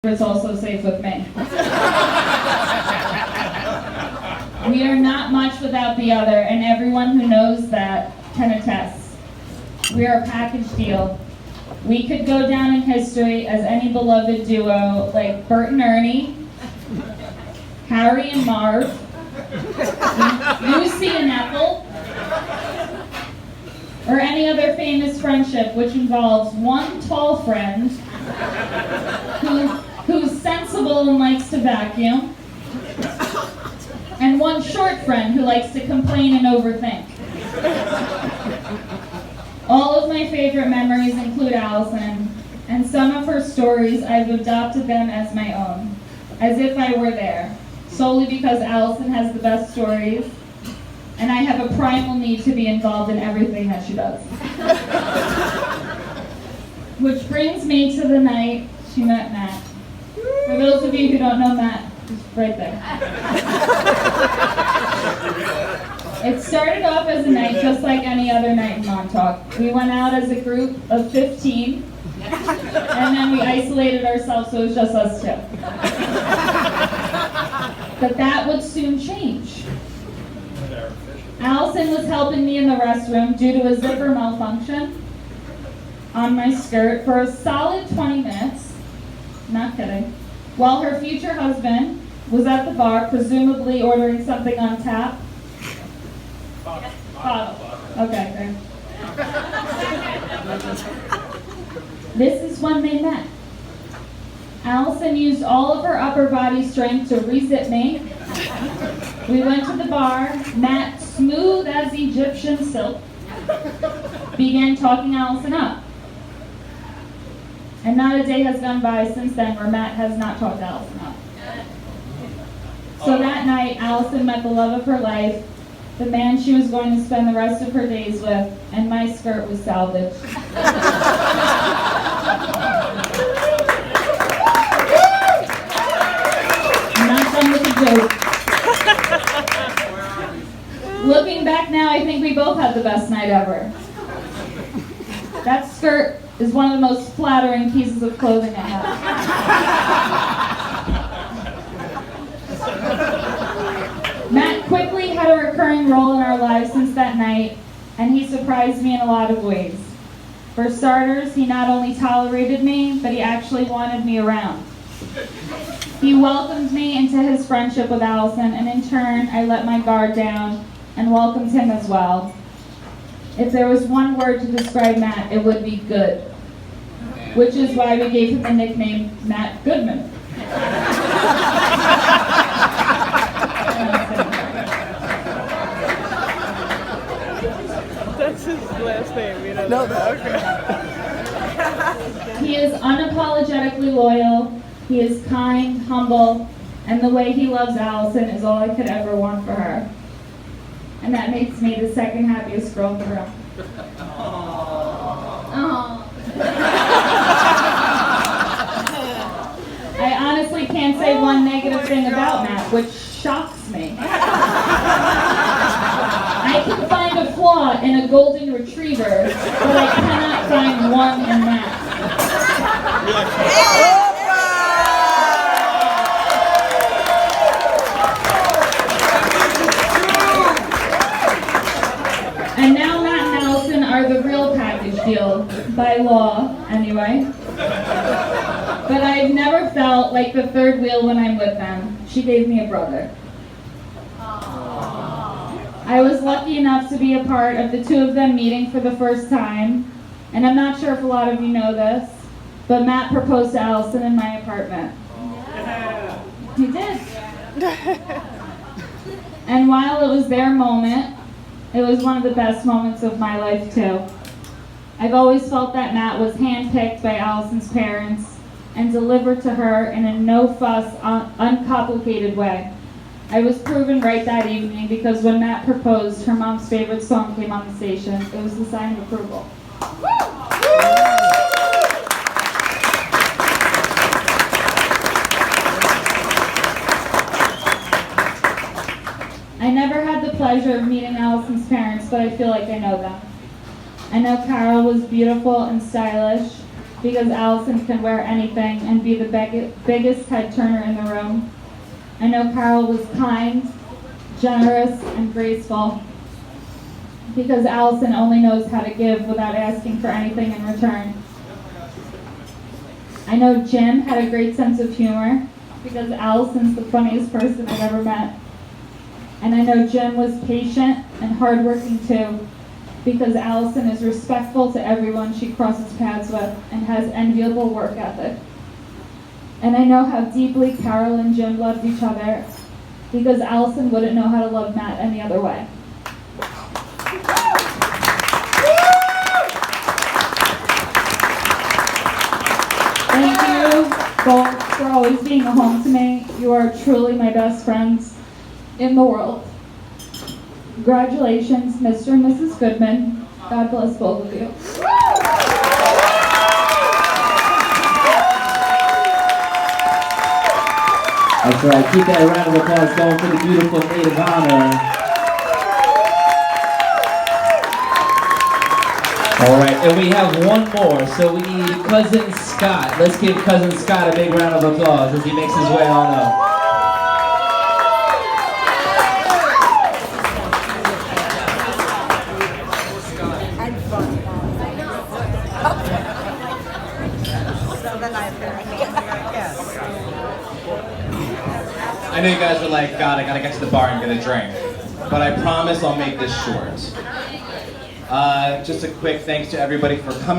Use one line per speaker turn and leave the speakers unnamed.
It's also safe with me. We are not much without the other, and everyone who knows that can attest. We are a package deal. We could go down in history as any beloved duo like Bert and Ernie, Harry and Marv, Lucy and Ethel, or any other famous friendship which involves one tall friend who's sensible and likes to vacuum, and one short friend who likes to complain and overthink. All of my favorite memories include Allison, and some of her stories I've adopted them as my own, as if I were there, solely because Allison has the best stories, and I have a primal need to be involved in everything that she does. Which brings me to the night she met Matt. For those of you who don't know Matt, he's right there. It started off as a night just like any other night in Montauk. We went out as a group of 15, and then we isolated ourselves so it was just us two. But that would soon change. Allison was helping me in the restroom due to a zipper malfunction on my skirt for a solid 20 minutes, not kidding, while her future husband was at the bar, presumably ordering something on tap. Bottle. Okay, great. This is when they met. Allison used all of her upper body strength to re-zip me. We went to the bar. Matt, smooth as Egyptian silk, began talking Allison up. And not a day has gone by since then where Matt has not talked Allison up. So that night, Allison met the love of her life, the man she was going to spend the rest of her days with, and my skirt was salvaged. I'm not done with the joke. Looking back now, I think we both had the best night ever. That skirt is one of the most flattering pieces of clothing I have. Matt quickly had a recurring role in our lives since that night, and he surprised me in a lot of ways. For starters, he not only tolerated me, but he actually wanted me around. He welcomed me into his friendship with Allison, and in turn, I let my guard down and welcomed him as well. If there was one word to describe Matt, it would be good, which is why we gave him the nickname Matt Goodman.
That's his last name, you know.
No,
that. Okay.
He is unapologetically loyal, he is kind, humble, and the way he loves Allison is all I could ever want for her. And that makes me the second happiest girl in the room. Aww. I honestly can't say one negative thing about Matt, which shocks me. I can find a flaw in a golden retriever, but I cannot find one in Matt. And now Matt and Allison are the real package deal, by law, anyway. But I've never felt like the third wheel when I'm with them. She gave me a brother. I was lucky enough to be a part of the two of them meeting for the first time, and I'm not sure if a lot of you know this, but Matt proposed to Allison in my apartment. He did. And while it was their moment, it was one of the best moments of my life too. I've always felt that Matt was handpicked by Allison's parents and delivered to her in a no-fuss, uncomplicated way. I was proven right that evening because when Matt proposed, her mom's favorite song came on the station. It was the sign of approval. I never had the pleasure of meeting Allison's parents, but I feel like I know them. I know Carol was beautiful and stylish. because Allison can wear anything and be the biggest head turner in the room. I know Carol was kind, generous, and graceful, because Allison only knows how to give without asking for anything in return. I know Jim had a great sense of humor, because Allison's the funniest person I've ever met. And I know Jim was patient and hardworking too, because Allison is respectful to everyone she crosses paths with and has enviable work ethic. And I know how deeply Carol and Jim loved each other, because Allison wouldn't know how to love Matt any other way. Thank you both for always being a home to me. You are truly my best friends in the world. Congratulations, Mr. and Mrs. Goodman. God bless both of you.
That's right. Keep that round of applause going for the beautiful maid of honor. All right, and we have one more. So we need Cousin Scott. Let's give Cousin Scott a big round of applause as he makes his way on up.
I know you guys are like, God, I gotta get to the bar and get a drink. But I promise I'll make this short. Just a quick thanks to everybody for coming.